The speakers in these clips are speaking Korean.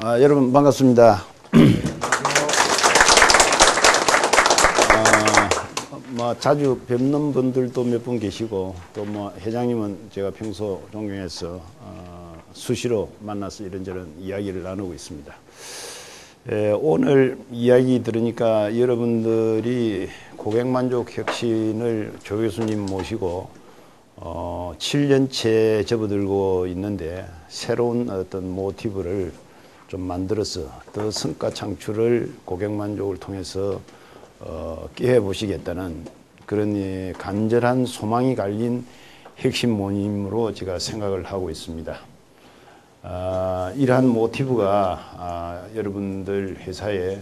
여러분 반갑습니다. 자주 뵙는 분들도 몇 분 계시고 또 회장님은 제가 평소 존경해서 수시로 만나서 이런저런 이야기를 나누고 있습니다. 오늘 이야기 들으니까 여러분들이 고객만족 혁신을 조 교수님 모시고 7년째 접어들고 있는데 새로운 어떤 모티브를 좀 만들어서 더 성과 창출을 고객만족을 통해서 깨워보시겠다는 그런 간절한 소망이 갈린 핵심 모임으로 제가 생각을 하고 있습니다. 이러한 모티브가 여러분들 회사에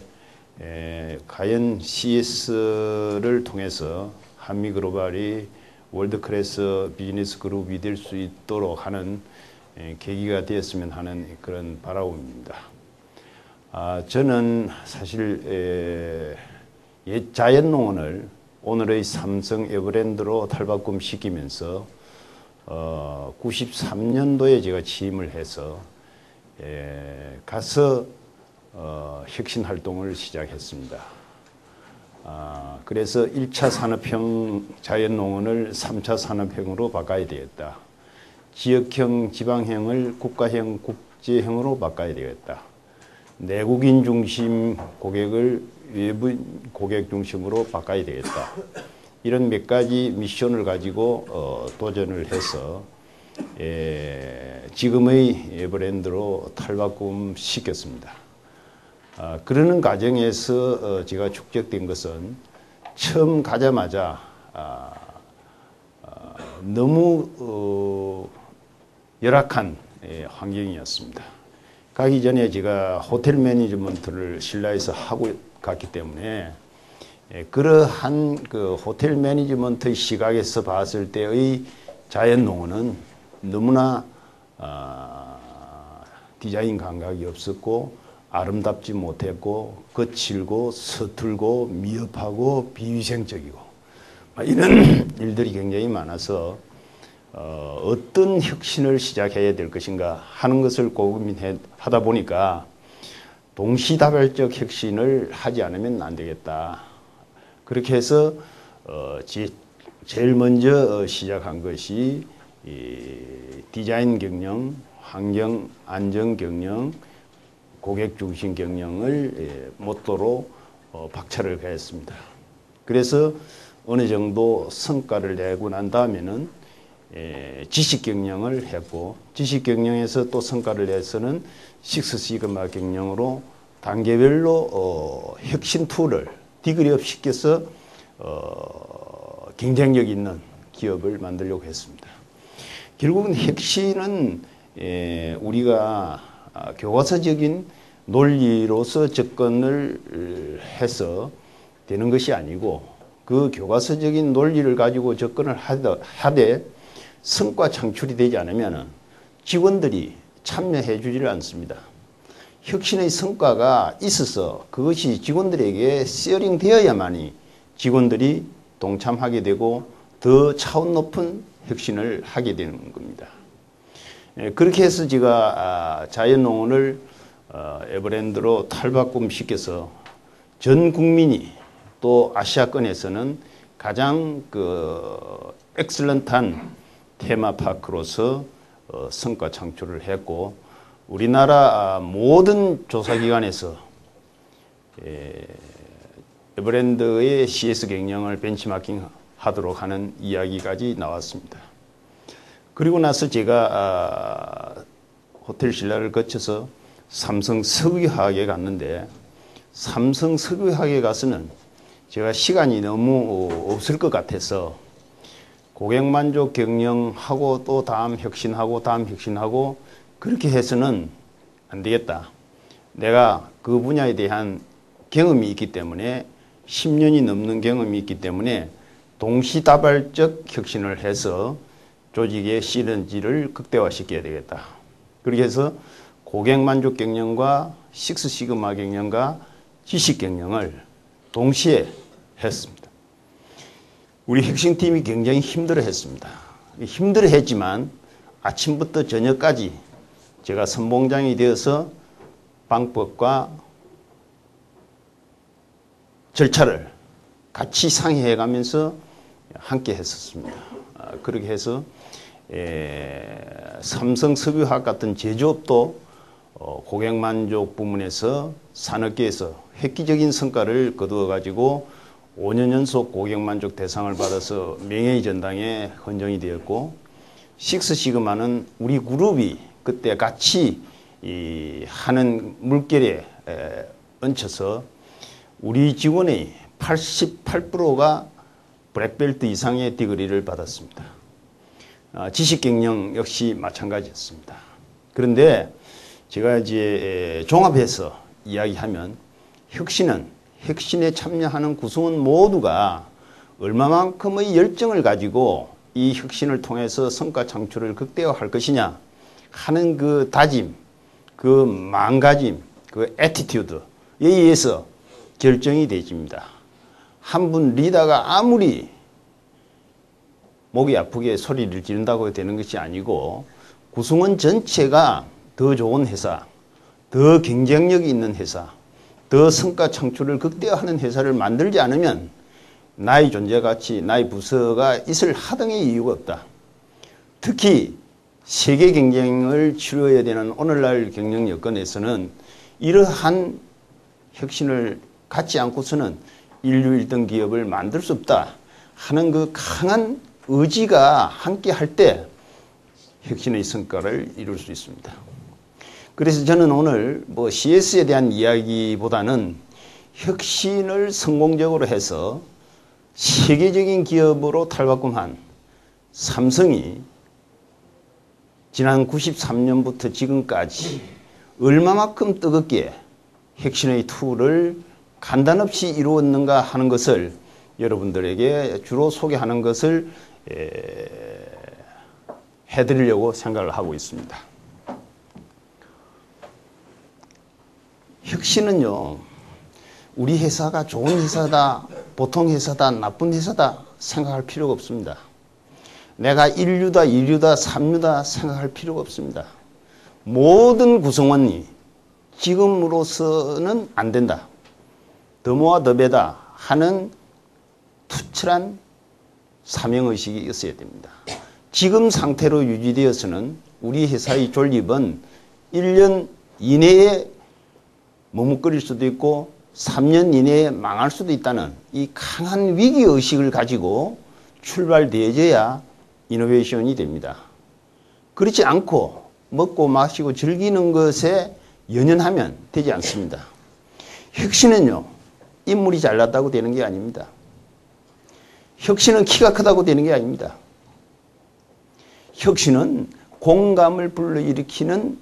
과연 CS를 통해서 한미글로벌이 월드클래스 비즈니스 그룹이 될 수 있도록 하는 계기가 되었으면 하는 그런 바람입니다. 저는 사실 옛 자연농원을 오늘의 삼성 에버랜드로 탈바꿈시키면서 93년도에 제가 취임을 해서 가서 혁신 활동을 시작했습니다. 그래서 1차 산업형 자연농원을 3차 산업형으로 바꿔야 되겠다. 지역형, 지방형을 국가형, 국제형으로 바꿔야 되겠다. 내국인 중심 고객을 외부 고객 중심으로 바꿔야 되겠다. 이런 몇 가지 미션을 가지고 도전을 해서 지금의 브랜드로 탈바꿈 시켰습니다. 그러는 과정에서 제가 축적된 것은 처음 가자마자 너무 열악한 환경이었습니다. 가기 전에 제가 호텔 매니지먼트를 신라에서 하고 갔기 때문에 그러한 그 호텔 매니지먼트의 시각에서 봤을 때의 자연농원은 너무나 디자인 감각이 없었고 아름답지 못했고 거칠고 서툴고 미흡하고 비위생적이고 이런 일들이 굉장히 많아서 어떤 혁신을 시작해야 될 것인가 하는 것을 고민하다 보니까 동시다발적 혁신을 하지 않으면 안 되겠다. 그렇게 해서 제일 먼저 시작한 것이 디자인 경영, 환경 안전 경영, 고객 중심 경영을 모토로 박차를 가했습니다. 그래서 어느 정도 성과를 내고 난 다음에는 지식 경영을 했고 지식 경영에서 또 성과를 내서는 식스시그마 경영으로 단계별로 혁신 툴을 디그리업 시켜서 경쟁력 있는 기업을 만들려고 했습니다. 결국은 혁신은 우리가 교과서적인 논리로서 접근을 해서 되는 것이 아니고 그 교과서적인 논리를 가지고 접근을 하되 성과 창출이 되지 않으면 직원들이 참여해 주지를 않습니다. 혁신의 성과가 있어서 그것이 직원들에게 쉐어링 되어야만이 직원들이 동참하게 되고 더 차원 높은 혁신을 하게 되는 겁니다. 그렇게 해서 제가 자연농원을 에버랜드로 탈바꿈시켜서 전 국민이 또 아시아권에서는 가장 엑셀런트한 테마파크로서 성과 창출을 했고 우리나라 모든 조사기관에서 에버랜드의 CS 경영을 벤치마킹 하도록 하는 이야기까지 나왔습니다. 그리고 나서 제가 호텔 신라를 거쳐서 삼성 석유화학에 갔는데 삼성 석유화학에 가서는 제가 시간이 너무 없을 것 같아서 고객만족 경영하고 또 다음 혁신하고 그렇게 해서는 안 되겠다. 내가 그 분야에 대한 경험이 있기 때문에 10년이 넘는 경험이 있기 때문에 동시다발적 혁신을 해서 조직의 시너지를 극대화시켜야 되겠다. 그렇게 해서 고객만족 경영과 식스시그마 경영과 지식 경영을 동시에 했습니다. 우리 혁신팀이 굉장히 힘들어했습니다. 힘들어했지만 아침부터 저녁까지 제가 선봉장이 되어서 방법과 절차를 같이 상의해 가면서 함께 했었습니다. 그렇게 해서 삼성석유화학 같은 제조업도 고객만족 부문에서 산업계에서 획기적인 성과를 거두어 가지고 5년 연속 고객만족 대상을 받아서 명예의 전당에 헌정이 되었고, 식스시그마는 우리 그룹이 그때 같이 하는 물결에 얹혀서 우리 직원의 88%가 블랙벨트 이상의 디그리를 받았습니다. 지식경영 역시 마찬가지였습니다. 그런데 제가 이제 종합해서 이야기하면 혁신에 참여하는 구성원 모두가 얼마만큼의 열정을 가지고 이 혁신을 통해서 성과 창출을 극대화할 것이냐 하는 그 다짐, 그 마음가짐, 그 애티튜드에 의해서 결정이 되집니다. 한 분 리더가 아무리 목이 아프게 소리를 지른다고 되는 것이 아니고, 구성원 전체가 더 좋은 회사, 더 경쟁력이 있는 회사, 더 성과 창출을 극대화하는 회사를 만들지 않으면 나의 존재가치, 나의 부서가 있을 하등의 이유가 없다. 특히 세계 경쟁을 치러야 되는 오늘날 경영 여건에서는 이러한 혁신을 갖지 않고서는 인류 1등 기업을 만들 수 없다 하는 그 강한 의지가 함께 할 때 혁신의 성과를 이룰 수 있습니다. 그래서 저는 오늘 CS에 대한 이야기보다는 혁신을 성공적으로 해서 세계적인 기업으로 탈바꿈한 삼성이 지난 93년부터 지금까지 얼마만큼 뜨겁게 혁신의 투를 간단없이 이루었는가 하는 것을 여러분들에게 주로 소개하는 것을 해드리려고 생각을 하고 있습니다. 혁신은요, 우리 회사가 좋은 회사다, 보통 회사다, 나쁜 회사다 생각할 필요가 없습니다. 내가 1류다, 2류다, 3류다 생각할 필요가 없습니다. 모든 구성원이 지금으로서는 안 된다, 더 모아 더 배다 하는 투철한 사명의식이 있어야 됩니다. 지금 상태로 유지되어서는 우리 회사의 존립은 1년 이내에 머뭇거릴 수도 있고 3년 이내에 망할 수도 있다는 이 강한 위기의식을 가지고 출발되어져야 이노베이션이 됩니다. 그렇지 않고 먹고 마시고 즐기는 것에 연연하면 되지 않습니다. 혁신은요, 인물이 잘났다고 되는 게 아닙니다. 혁신은 키가 크다고 되는 게 아닙니다. 혁신은 공감을 불러일으키는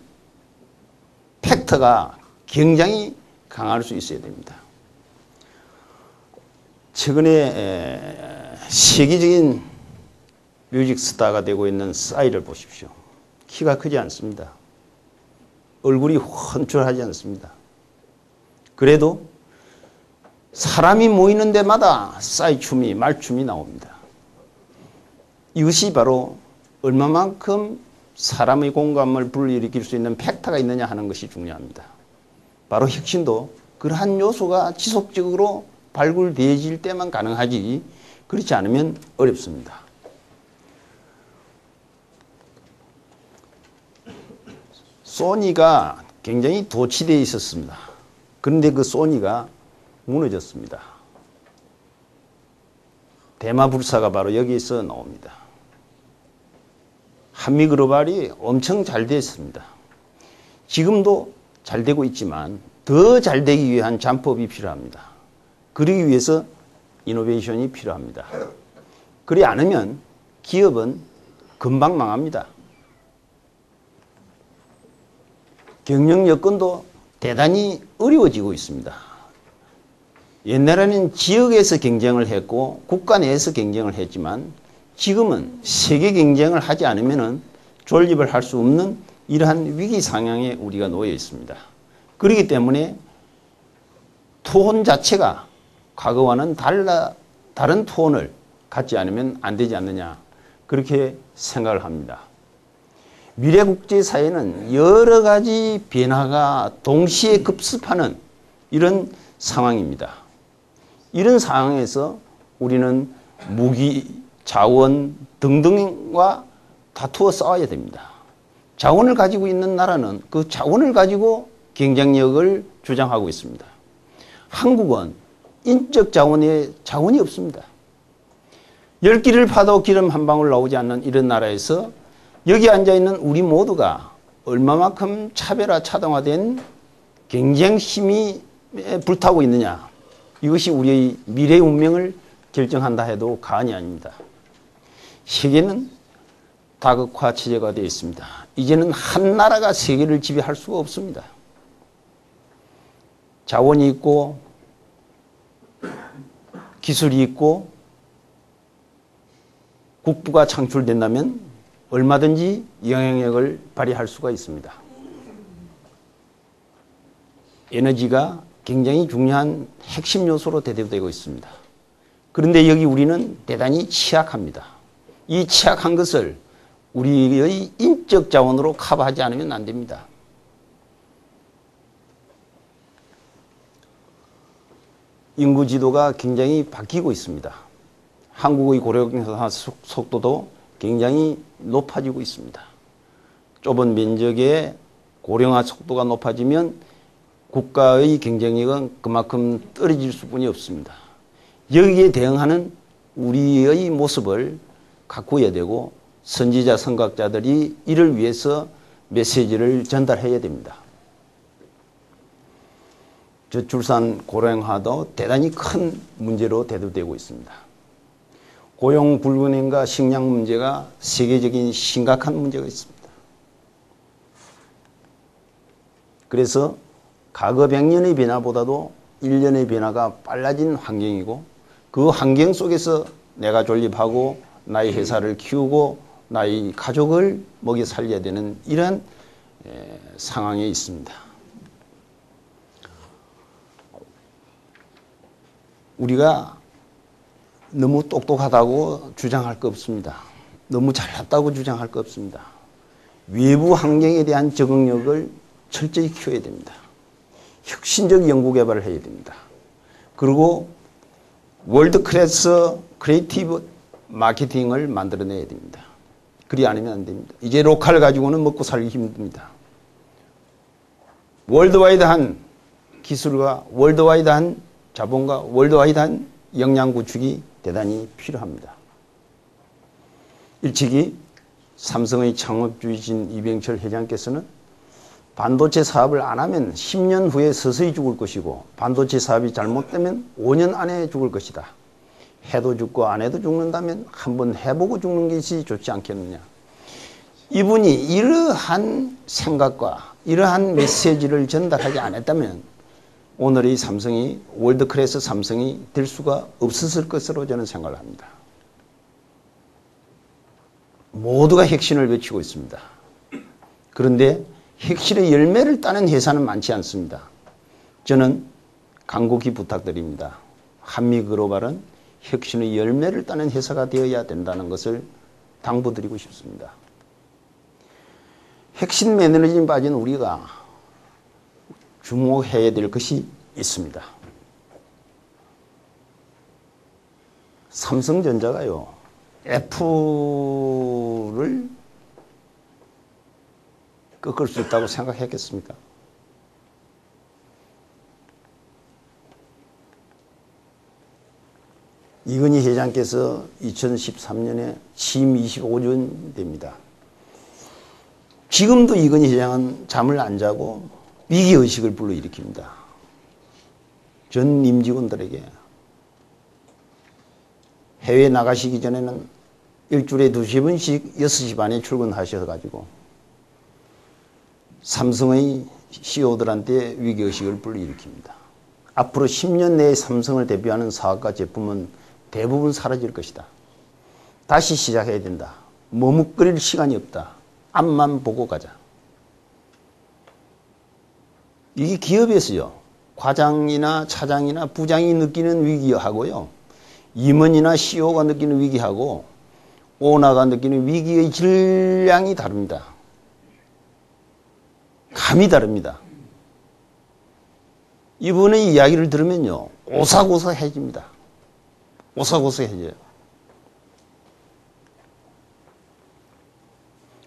팩터가 굉장히 강할 수 있어야 됩니다. 최근에 세계적인 뮤직 스타가 되고 있는 싸이를 보십시오. 키가 크지 않습니다. 얼굴이 훤출하지 않습니다. 그래도 사람이 모이는 데마다 싸이 춤이, 말춤이 나옵니다. 이것이 바로 얼마만큼 사람의 공감을 불러일으킬 수 있는 팩터가 있느냐 하는 것이 중요합니다. 바로 혁신도 그러한 요소가 지속적으로 발굴되어질 때만 가능하지, 그렇지 않으면 어렵습니다. 소니가 굉장히 도취되어 있었습니다. 그런데 그 소니가 무너졌습니다. 대마불사가 바로 여기에서 나옵니다. 한미글로벌이 엄청 잘 됐습니다. 지금도 잘 되고 있지만 더 잘 되기 위한 잠법이 필요합니다. 그러기 위해서 이노베이션이 필요합니다. 그렇지 않으면 기업은 금방 망합니다. 경영 여건도 대단히 어려워지고 있습니다. 옛날에는 지역에서 경쟁을 했고 국가 내에서 경쟁을 했지만 지금은 세계 경쟁을 하지 않으면 존립을 할 수 없는 이러한 위기 상황에 우리가 놓여 있습니다. 그렇기 때문에 톤 자체가 과거와는 다른 톤을 갖지 않으면 안 되지 않느냐, 그렇게 생각을 합니다. 미래 국제사회는 여러 가지 변화가 동시에 급습하는 이런 상황입니다. 이런 상황에서 우리는 무기, 자원 등등과 다투어 싸워야 됩니다. 자원을 가지고 있는 나라는 그 자원을 가지고 경쟁력을 주장하고 있습니다. 한국은 인적 자원에 자원이 없습니다. 10끼를 파도 기름 한 방울 나오지 않는 이런 나라에서 여기 앉아있는 우리 모두가 얼마만큼 차별화 차등화된 경쟁 힘이 불타고 있느냐. 이것이 우리의 미래 운명을 결정한다 해도 과언이 아닙니다. 세계는 다극화 체제가 되어 있습니다. 이제는 한 나라가 세계를 지배할 수가 없습니다. 자원이 있고 기술이 있고 국부가 창출된다면 얼마든지 영향력을 발휘할 수가 있습니다. 에너지가 굉장히 중요한 핵심 요소로 대두되고 있습니다. 그런데 여기 우리는 대단히 취약합니다. 이 취약한 것을 우리의 인적 자원으로 커버하지 않으면 안 됩니다. 인구 지도가 굉장히 바뀌고 있습니다. 한국의 고령화 속도도 굉장히 높아지고 있습니다. 좁은 면적의 고령화 속도가 높아지면 국가의 경쟁력은 그만큼 떨어질 수뿐이 없습니다. 여기에 대응하는 우리의 모습을 가꾸어야 되고 선지자 선각자들이 이를 위해서 메시지를 전달해야 됩니다. 저출산 고령화도 대단히 큰 문제로 대두되고 있습니다. 고용 불균형과 식량 문제가 세계적인 심각한 문제가 있습니다. 그래서 과거 100년의 변화보다도 1년의 변화가 빨라진 환경이고 그 환경 속에서 내가 존립하고 나의 회사를 키우고 나의 가족을 먹여 살려야 되는 이런 상황에 있습니다. 우리가 너무 똑똑하다고 주장할 거 없습니다. 너무 잘났다고 주장할 거 없습니다. 외부 환경에 대한 적응력을 철저히 키워야 됩니다. 혁신적 연구 개발을 해야 됩니다. 그리고 월드 클래스 크리에이티브 마케팅을 만들어내야 됩니다. 그리 않으면 안 됩니다. 이제 로컬 가지고는 먹고 살기 힘듭니다. 월드와이드한 기술과 월드와이드한 자본과 월드와이드한 역량 구축이 대단히 필요합니다. 일찍이 삼성의 창업주이신 이병철 회장께서는 반도체 사업을 안 하면 10년 후에 서서히 죽을 것이고 반도체 사업이 잘못되면 5년 안에 죽을 것이다. 해도 죽고 안 해도 죽는다면 한번 해보고 죽는 것이 좋지 않겠느냐. 이분이 이러한 생각과 이러한 메시지를 전달하지 않았다면 오늘의 삼성이 월드클래스 삼성이 될 수가 없었을 것으로 저는 생각을 합니다. 모두가 핵심을 외치고 있습니다. 그런데 핵심의 열매를 따는 회사는 많지 않습니다. 저는 간곡히 부탁드립니다. 한미글로벌은 혁신의 열매를 따는 회사가 되어야 된다는 것을 당부드리고 싶습니다. 핵심 매너리즘에 빠진 우리가 주목해야 될 것이 있습니다. 삼성전자가요, F를 꺾을 수 있다고 생각했겠습니까? 이건희 회장께서 2013년에 취임 25년 됩니다. 지금도 이건희 회장은 잠을 안 자고 위기의식을 불러일으킵니다. 전 임직원들에게 해외 나가시기 전에는 일주일에 2-3번씩 6시 반에 출근하셔가지고 삼성의 CEO들한테 위기의식을 불러일으킵니다. 앞으로 10년 내에 삼성을 대표하는 사업과 제품은 대부분 사라질 것이다. 다시 시작해야 된다. 머뭇거릴 시간이 없다. 앞만 보고 가자. 이게 기업에서요, 과장이나 차장이나 부장이 느끼는 위기하고요, 임원이나 CEO가 느끼는 위기하고 오너가 느끼는 위기의 질량이 다릅니다. 감이 다릅니다. 이분의 이야기를 들으면요, 오사고사해집니다. 오사고사해져요.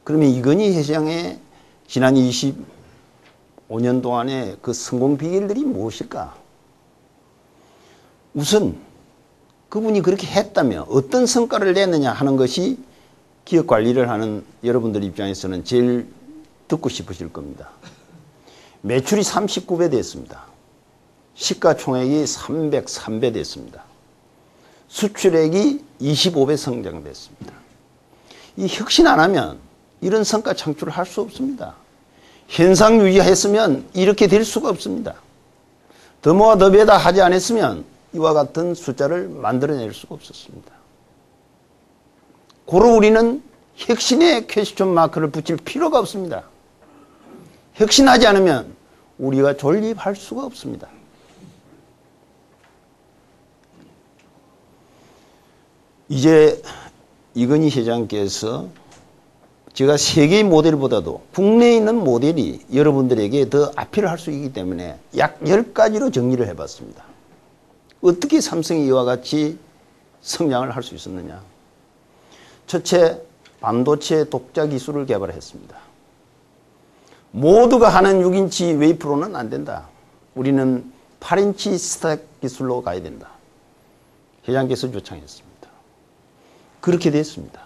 그러면 이건희 회장의 지난 25년 동안의 그 성공 비결들이 무엇일까? 우선 그분이 그렇게 했다면 어떤 성과를 냈느냐 하는 것이 기업 관리를 하는 여러분들 입장에서는 제일 듣고 싶으실 겁니다. 매출이 39배 됐습니다. 시가총액이 303배 됐습니다. 수출액이 25배 성장됐습니다. 이 혁신 안 하면 이런 성과 창출을 할 수 없습니다. 현상 유지했으면 이렇게 될 수가 없습니다. 더 모아 더 배다 하지 않았으면 이와 같은 숫자를 만들어낼 수가 없었습니다. 고로 우리는 혁신의 퀘스천 마크를 붙일 필요가 없습니다. 혁신하지 않으면 우리가 존립할 수가 없습니다. 이제 이건희 회장께서 제가 세계의 모델보다도 국내에 있는 모델이 여러분들에게 더 아피를 할 수 있기 때문에 약 10가지로 정리를 해봤습니다. 어떻게 삼성이 이와 같이 성장을 할 수 있었느냐. 첫째, 반도체 독자 기술을 개발했습니다. 모두가 하는 6인치 웨이프로는 안 된다. 우리는 8인치 스택 기술로 가야 된다. 회장께서 요청했습니다. 그렇게 됐습니다.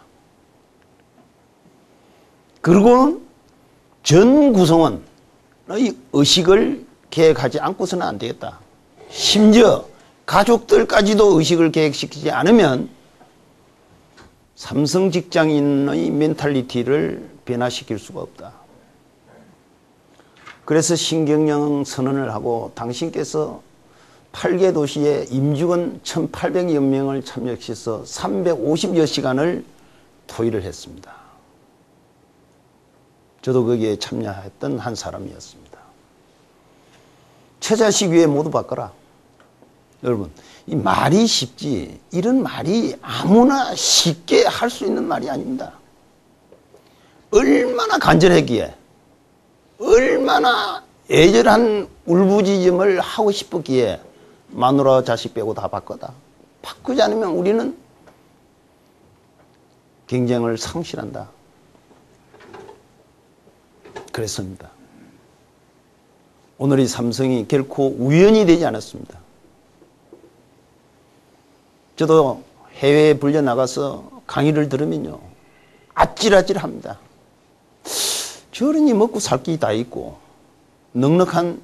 그리고 전 구성원의 의식을 계획하지 않고서는 안 되겠다. 심지어 가족들까지도 의식을 계획시키지 않으면 삼성 직장인의 멘탈리티를 변화시킬 수가 없다. 그래서 신경영 선언을 하고 당신께서 8개 도시에 임직원 1,800여 명을 참여시켜서 350여 시간을 토의를 했습니다. 저도 거기에 참여했던 한 사람이었습니다. 처자식 위에 모두 바꿔라. 여러분, 이 말이 쉽지 이런 말이 아무나 쉽게 할 수 있는 말이 아닙니다. 얼마나 간절했기에 얼마나 애절한 울부짖음을 하고 싶었기에 마누라 자식 빼고 다 바꿔다. 바꾸지 않으면 우리는 경쟁을 상실한다. 그랬습니다. 오늘의 삼성이 결코 우연이 되지 않았습니다. 저도 해외에 불려나가서 강의를 들으면요, 아찔아찔합니다. 저런이 먹고 살 게 다 있고 넉넉한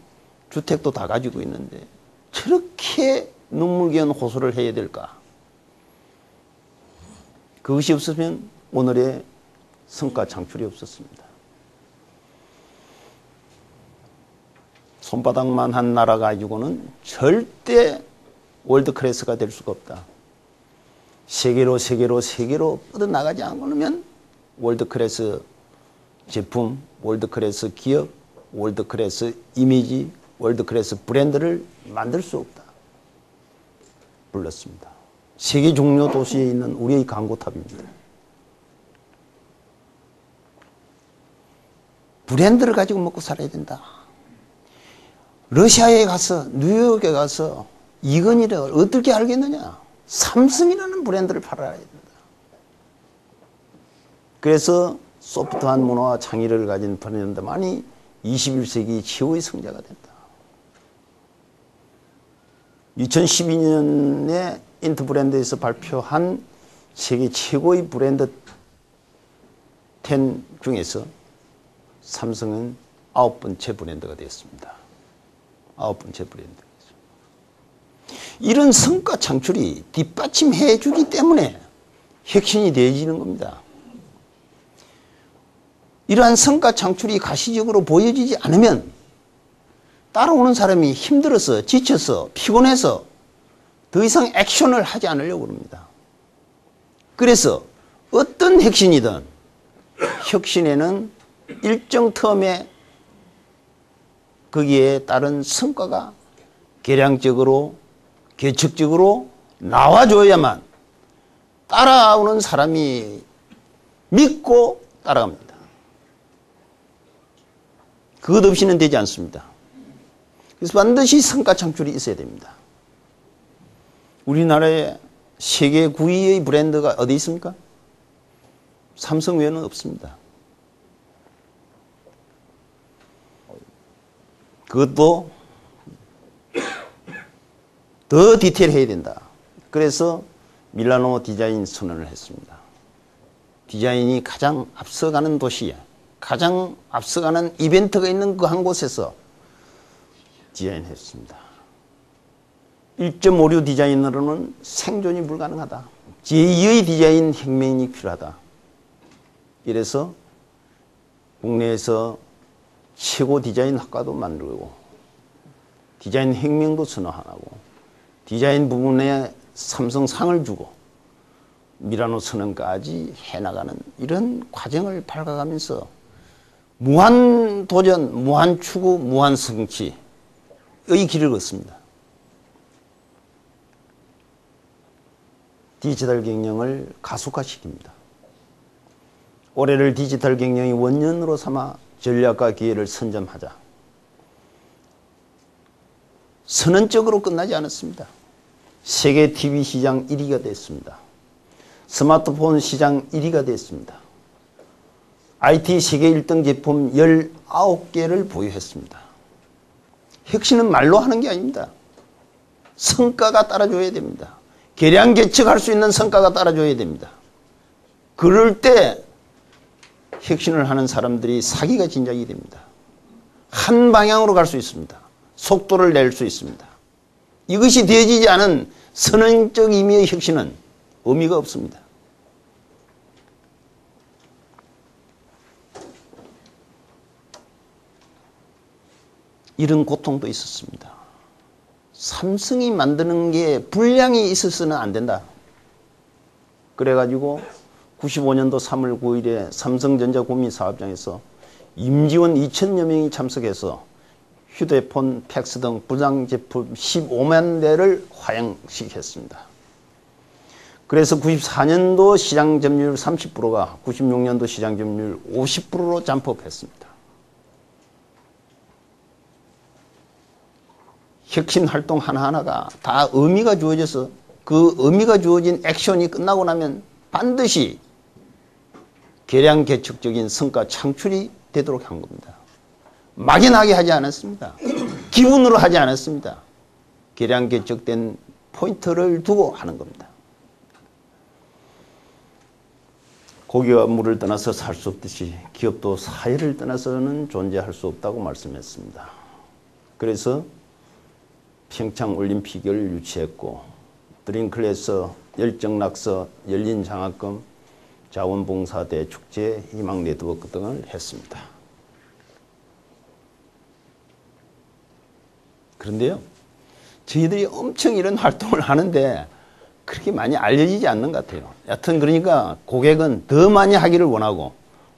주택도 다 가지고 있는데 저렇게 눈물겨운 호소를 해야 될까? 그것이 없으면 오늘의 성과 창출이 없었습니다. 손바닥만 한 나라 가지고는 절대 월드클래스가 될 수가 없다. 세계로 뻗어나가지 않으면 월드클래스 제품, 월드클래스 기업, 월드클래스 이미지, 월드클래스 브랜드를 만들 수 없다. 불렀습니다. 세계 종료 도시에 있는 우리의 광고탑입니다. 브랜드를 가지고 먹고 살아야 된다. 러시아에 가서, 뉴욕에 가서 이건희를 어떻게 알겠느냐? 삼성이라는 브랜드를 팔아야 된다. 그래서 소프트한 문화와 창의를 가진 브랜드만이 21세기 최고의 성자가 된다. 2012년에 인트브랜드에서 발표한 세계 최고의 브랜드 10 중에서 삼성은 9번째 브랜드가 되었습니다. 9번째 브랜드. 이런 성과 창출이 뒷받침해 주기 때문에 혁신이 되어지는 겁니다. 이러한 성과 창출이 가시적으로 보여지지 않으면 따라오는 사람이 힘들어서 지쳐서 피곤해서 더 이상 액션을 하지 않으려고 합니다. 그래서 어떤 혁신이든 혁신에는 일정 텀에 거기에 따른 성과가 계량적으로 계측적으로 나와줘야만 따라오는 사람이 믿고 따라갑니다. 그것 없이는 되지 않습니다. 그래서 반드시 성과 창출이 있어야 됩니다. 우리나라에 세계 9위의 브랜드가 어디 있습니까? 삼성 외에는 없습니다. 그것도 더 디테일해야 된다. 그래서 밀라노 디자인 선언을 했습니다. 디자인이 가장 앞서가는 도시에 가장 앞서가는 이벤트가 있는 그 한 곳에서 디자인했습니다. 1.56 디자인으로는 생존이 불가능하다. 제2의 디자인 혁명이 필요하다. 이래서 국내에서 최고 디자인 학과도 만들고 디자인 혁명도 선언하고 디자인 부분에 삼성상을 주고 밀라노 선언까지 해나가는 이런 과정을 밟아가면서 무한 도전, 무한 추구, 무한 성취의 길을 걷습니다. 디지털 경영을 가속화시킵니다. 올해를 디지털 경영의 원년으로 삼아 전략과 기회를 선점하자. 선언적으로 끝나지 않았습니다. 세계 TV 시장 1위가 됐습니다. 스마트폰 시장 1위가 됐습니다. IT 세계 1등 제품 19개를 보유했습니다. 혁신은 말로 하는 게 아닙니다. 성과가 따라줘야 됩니다. 계량 계측할 수 있는 성과가 따라줘야 됩니다. 그럴 때 혁신을 하는 사람들이 사기가 진작이 됩니다. 한 방향으로 갈 수 있습니다. 속도를 낼 수 있습니다. 이것이 되어지지 않은 선언적 의미의 혁신은 의미가 없습니다. 이런 고통도 있었습니다. 삼성이 만드는 게 불량이 있어서는 안 된다. 그래가지고 95년도 3월 9일에 삼성전자 구미사업장에서 임직원 2,000여 명이 참석해서 휴대폰, 팩스 등 부장 제품 15만 대를 화양시켰습니다. 그래서 94년도 시장 점유율 30%가 96년도 시장 점유율 50%로 잠pov했습니다. 혁신 활동 하나하나가 다 의미가 주어져서 그 의미가 주어진 액션이 끝나고 나면 반드시 계량 계측적인 성과 창출이 되도록 한 겁니다. 막연하게 하지 않았습니다. 기분으로 하지 않았습니다. 계량 계측된 포인트를 두고 하는 겁니다. 고기와 물을 떠나서 살 수 없듯이 기업도 사회를 떠나서는 존재할 수 없다고 말씀했습니다. 그래서 평창올림픽을 유치했고 드림클래스, 열정낙서, 열린장학금, 자원봉사대 축제, 희망 네트워크 등을 했습니다. 그런데요, 저희들이 엄청 이런 활동을 하는데 그렇게 많이 알려지지 않는 것 같아요. 여튼 그러니까 고객은 더 많이 하기를 원하고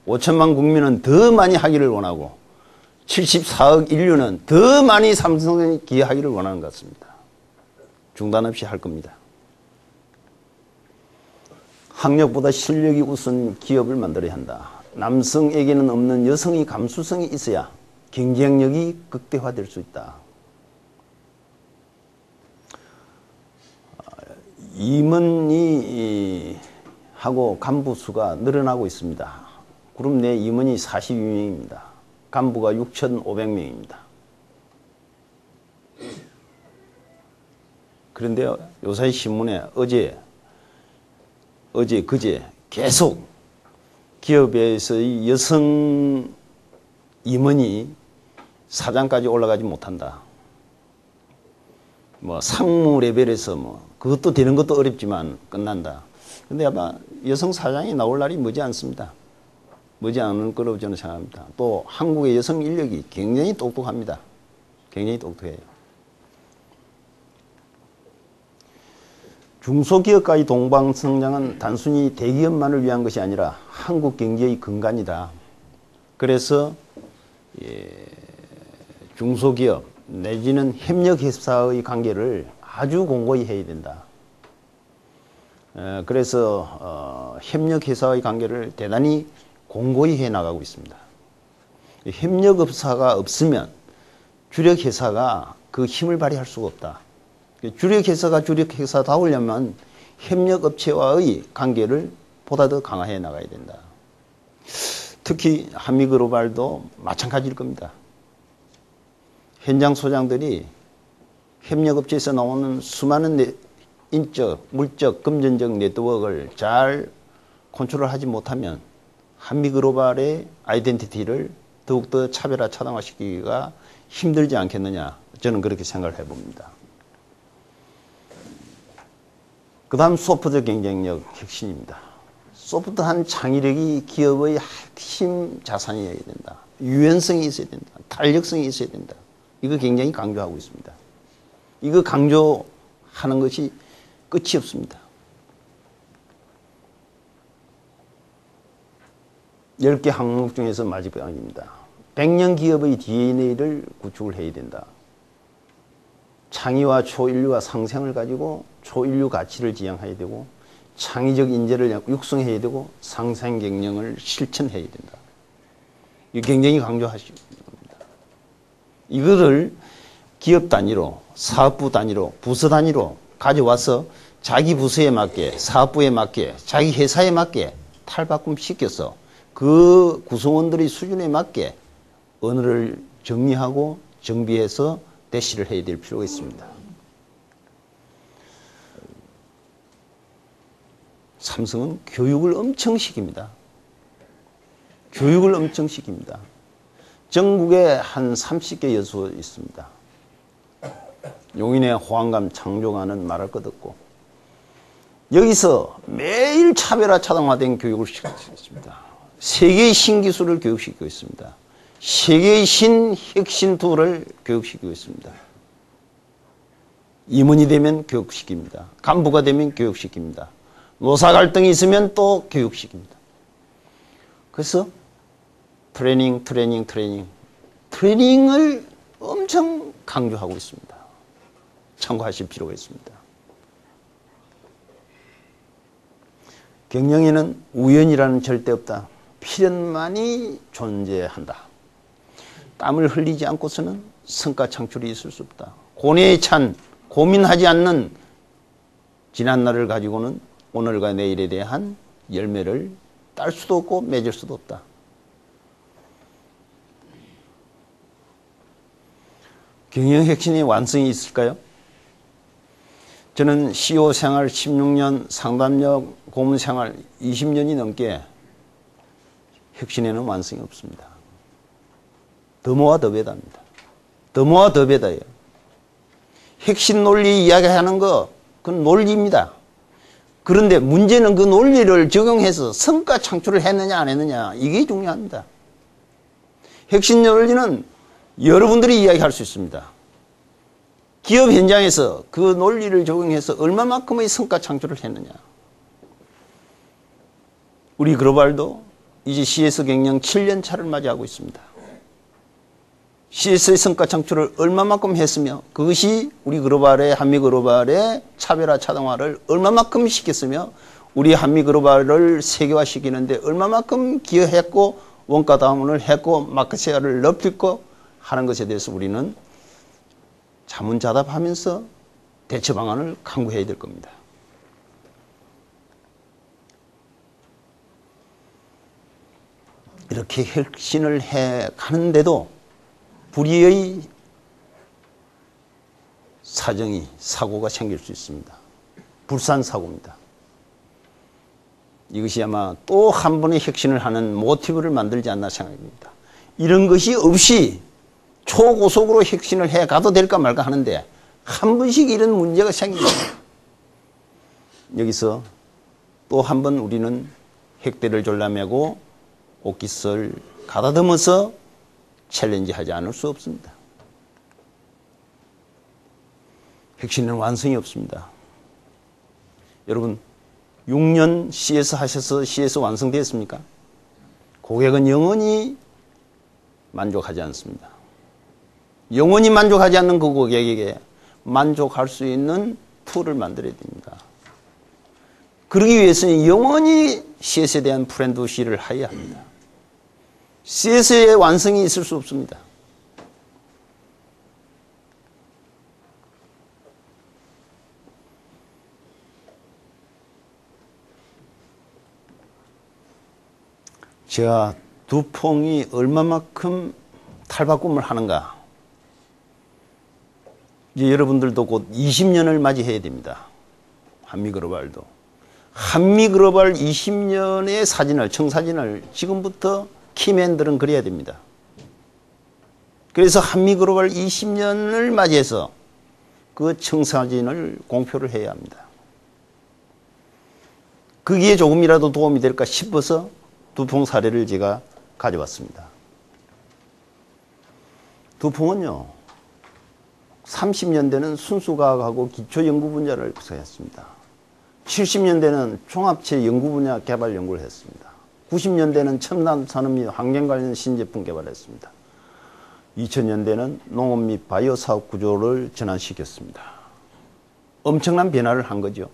5천만 국민은 더 많이 하기를 원하고 74억 인류는 더 많이 삼성에 기여하기를 원하는 것 같습니다. 중단 없이 할 겁니다. 학력보다 실력이 우선 기업을 만들어야 한다. 남성에게는 없는 여성의 감수성이 있어야 경쟁력이 극대화될 수 있다. 임원이 하고 간부 수가 늘어나고 있습니다. 그룹 내 임원이 42명입니다. 간부가 6,500명입니다. 그런데요, 요새 신문에 그제 계속 기업에서의 여성 임원이 사장까지 올라가지 못한다. 뭐 상무 레벨에서 그것도 되는 것도 어렵지만 끝난다. 근데 아마 여성 사장이 나올 날이 머지 않습니다. 머지 않을 거라고 저는 생각합니다. 또 한국의 여성 인력이 굉장히 똑똑합니다. 굉장히 똑똑해요. 중소기업과의 동방성장은 단순히 대기업만을 위한 것이 아니라 한국 경제의 근간이다. 그래서 중소기업 내지는 협력회사의 관계를 아주 공고히 해야 된다. 그래서 협력회사의 관계를 대단히 공고히 해나가고 있습니다. 협력업사가 없으면 주력회사가 그 힘을 발휘할 수가 없다. 주력회사가 주력회사다우려면 협력업체와의 관계를 보다 더 강화해 나가야 된다. 특히 한미글로벌도 마찬가지일 겁니다. 현장 소장들이 협력업체에서 나오는 수많은 인적, 물적, 금전적 네트워크를 잘 컨트롤하지 못하면 한미글로벌의 아이덴티티를 더욱더 차별화, 차등화시키기가 힘들지 않겠느냐, 저는 그렇게 생각을 해봅니다. 그 다음 소프트 경쟁력 혁신입니다. 소프트한 창의력이 기업의 핵심 자산이어야 된다. 유연성이 있어야 된다. 탄력성이 있어야 된다. 이거 굉장히 강조하고 있습니다. 이거 강조하는 것이 끝이 없습니다. 10개 항목 중에서 마지막입니다. 100년 기업의 DNA를 구축을 해야 된다. 창의와 초인류와 상생을 가지고 초인류 가치를 지향해야 되고 창의적 인재를 육성해야 되고 상생 경영을 실천해야 된다. 이거 굉장히 강조하시는 겁니다. 이거를 기업 단위로, 사업부 단위로, 부서 단위로 가져와서 자기 부서에 맞게, 사업부에 맞게, 자기 회사에 맞게 탈바꿈 시켜서 그 구성원들의 수준에 맞게 언어를 정리하고 정비해서 대시를 해야 될 필요가 있습니다. 삼성은 교육을 엄청 시킵니다. 교육을 엄청 시킵니다. 전국에 한 30개 여수 있습니다. 용인의 호황감 창조가는 말할 것 없고 여기서 매일 차별화 차등화된 교육을 시키고 있습니다. 세계의 신기술을 교육시키고 있습니다. 세계의 신혁신 툴을 교육시키고 있습니다. 임원이 되면 교육시킵니다. 간부가 되면 교육시킵니다. 노사 갈등이 있으면 또 교육시킵니다. 그래서 트레이닝을 엄청 강조하고 있습니다. 참고하실 필요가 있습니다. 경영에는 우연이라는 절대 없다. 필연만이 존재한다. 땀을 흘리지 않고서는 성과 창출이 있을 수 없다. 고뇌에 찬 고민하지 않는 지난날을 가지고는 오늘과 내일에 대한 열매를 딸 수도 없고 맺을 수도 없다. 경영 혁신의 완성이 있을까요? 저는 CEO 생활 16년, 상담력 고문 생활 20년이 넘게 혁신에는 완성이 없습니다. 더 모아 더 배다입니다. 더 모아 더 배다예요. 혁신 논리 이야기하는 거 그건 논리입니다. 그런데 문제는 그 논리를 적용해서 성과 창출을 했느냐 안 했느냐 이게 중요합니다. 혁신 논리는 여러분들이 이야기할 수 있습니다. 기업 현장에서 그 논리를 적용해서 얼마만큼의 성과 창출을 했느냐. 우리 글로벌도 이제 CS 경영 7년 차를 맞이하고 있습니다. CS의 성과 창출을 얼마만큼 했으며 그것이 우리 글로벌의 한미 글로벌의 차별화 차등화를 얼마만큼 시켰으며 우리 한미 글로벌을 세계화시키는데 얼마만큼 기여했고 원가 다운을 했고 마켓 셰어를 높였고 하는 것에 대해서 우리는 자문자답하면서 대처 방안을 강구해야 될 겁니다. 이렇게 혁신을 해 가는데도 불의의 사고가 생길 수 있습니다. 불산사고입니다. 이것이 아마 또 한 번의 혁신을 하는 모티브를 만들지 않나 생각합니다. 이런 것이 없이 초고속으로 혁신을 해 가도 될까 말까 하는데 한 번씩 이런 문제가 생깁니다. 여기서 또 한 번 우리는 핵대를 졸라매고 옷깃을 가다듬어서 챌린지하지 않을 수 없습니다. 혁신은 완성이 없습니다. 여러분 6년 CS 하셔서 CS 완성되었습니까? 고객은 영원히 만족하지 않습니다. 영원히 만족하지 않는 그 고객에게 만족할 수 있는 툴을 만들어야 됩니다. 그러기 위해서는 영원히 CS에 대한 프렌드시를 해야 합니다. CS의 완성이 있을 수 없습니다. 제가 두퐁이 얼마만큼 탈바꿈을 하는가. 이제 여러분들도 곧 20년을 맞이해야 됩니다. 한미글로벌도. 한미글로벌 20년의 사진을, 청사진을 지금부터 키맨들은 그려야 됩니다. 그래서 한미글로벌 20년을 맞이해서 그 청사진을 공표를 해야 합니다. 거기에 조금이라도 도움이 될까 싶어서 두퐁 사례를 제가 가져왔습니다. 두퐁은요, 30년대는 순수과학하고 기초연구 분야를 구성했습니다. 70년대는 종합체 연구 분야 개발 연구를 했습니다. 90년대는 첨단 산업 및 환경 관련 신제품 개발했습니다. 2000년대는 농업 및 바이오 사업 구조를 전환시켰습니다. 엄청난 변화를 한 거죠.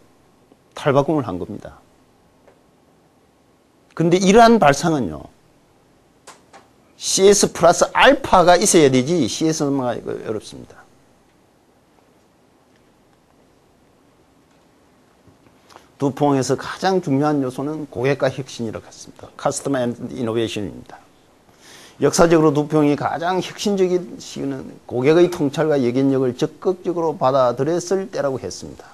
탈바꿈을 한 겁니다. 그런데 이러한 발상은요, CS 플러스 알파가 있어야 되지 CS 넘어가기가 어렵습니다. 두퐁에서 가장 중요한 요소는 고객과 혁신이라고 했습니다. 커스터머 앤드 이노베이션입니다. 역사적으로 두퐁이 가장 혁신적인 시기는 고객의 통찰과 역인력을 적극적으로 받아들였을 때라고 했습니다.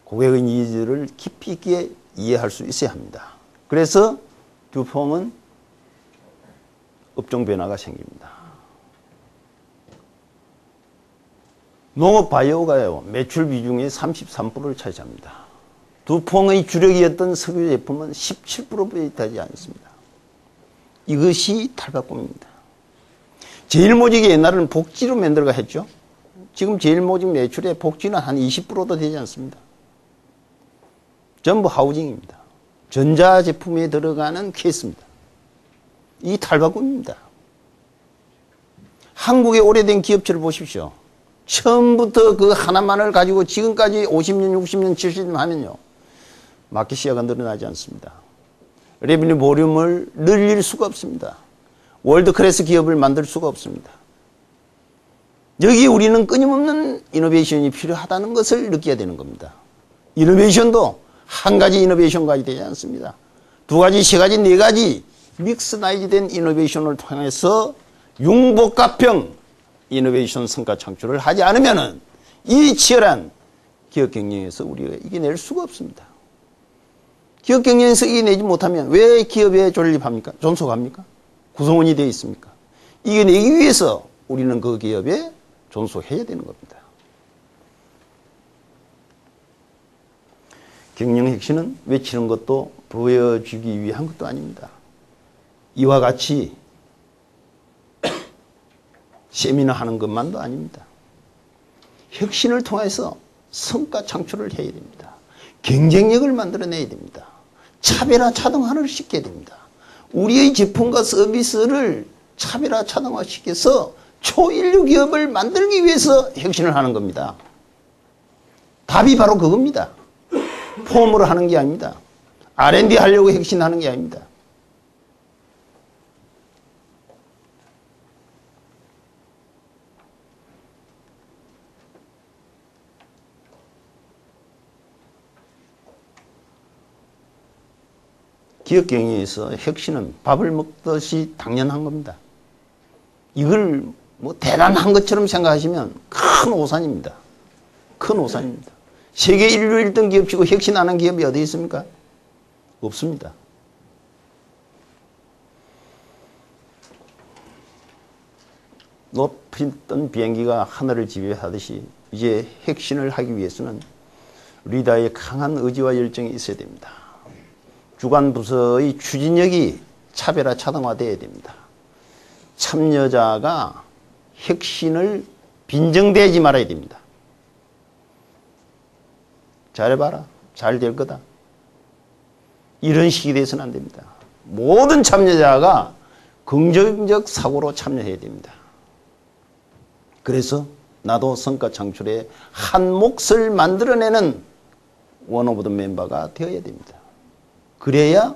고객의 니즈를 깊이 있게 이해할 수 있어야 합니다. 그래서 두퐁은 업종 변화가 생깁니다. 농업 바이오가요, 매출 비중의 33%를 차지합니다. 두퐁의 주력이었던 석유 제품은 17%밖에 되지 않습니다. 이것이 탈바꿈입니다. 제일모직이 옛날에는 복지로 만들어가 했죠. 지금 제일모직 매출의 복지는 한 20%도 되지 않습니다. 전부 하우징입니다. 전자제품에 들어가는 케이스입니다. 이 탈바꿈입니다. 한국의 오래된 기업체를 보십시오. 처음부터 그 하나만을 가지고 지금까지 50년, 60년, 70년 하면요, 마켓 시야가 늘어나지 않습니다. 레비뉴 볼륨을 늘릴 수가 없습니다. 월드 클래스 기업을 만들 수가 없습니다. 여기 우리는 끊임없는 이노베이션이 필요하다는 것을 느껴야 되는 겁니다. 이노베이션도 한 가지 이노베이션 가지고 되지 않습니다. 두 가지, 세 가지, 네 가지 믹스나이즈된 이노베이션을 통해서 융복합형 이노베이션 성과 창출을 하지 않으면 이 치열한 기업 경쟁에서 우리가 이겨낼 수가 없습니다. 기업 경쟁에서 이겨내지 못하면 왜 기업에 존립합니까? 존속합니까? 구성원이 되어 있습니까? 이겨내기 위해서 우리는 그 기업에 존속해야 되는 겁니다. 경영 혁신은 외치는 것도 보여주기 위한 것도 아닙니다. 이와 같이 세미나 하는 것만도 아닙니다. 혁신을 통해서 성과 창출을 해야 됩니다. 경쟁력을 만들어내야 됩니다. 차별화 차등화를 시켜야 됩니다. 우리의 제품과 서비스를 차별화 차등화 시켜서 초인류 기업을 만들기 위해서 혁신을 하는 겁니다. 답이 바로 그겁니다. 폼으로 하는 게 아닙니다. R&D 하려고 혁신하는 게 아닙니다. 기업 경영에서 혁신은 밥을 먹듯이 당연한 겁니다. 이걸 뭐 대단한 것처럼 생각하시면 큰 오산입니다. 큰 오산입니다. 세계 인류 1등 기업치고 혁신하는 기업이 어디 있습니까? 없습니다. 높이 뜬 비행기가 하늘을 지배하듯이 이제 혁신을 하기 위해서는 리더의 강한 의지와 열정이 있어야 됩니다. 주관 부서의 추진력이 차별화 차등화되어야 됩니다. 참여자가 혁신을 빈정대지 말아야 됩니다. 잘해봐라. 잘 될 거다. 이런 식이 돼서는 안 됩니다. 모든 참여자가 긍정적 사고로 참여해야 됩니다. 그래서 나도 성과 창출에 한 몫을 만들어내는 원 오브 더 멤버가 되어야 됩니다. 그래야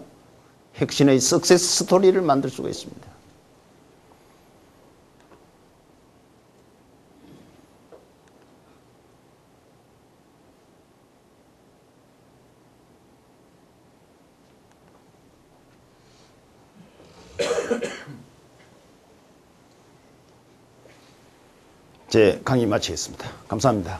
혁신의 석세스 스토리를 만들 수가 있습니다. 제 강의 마치겠습니다. 감사합니다.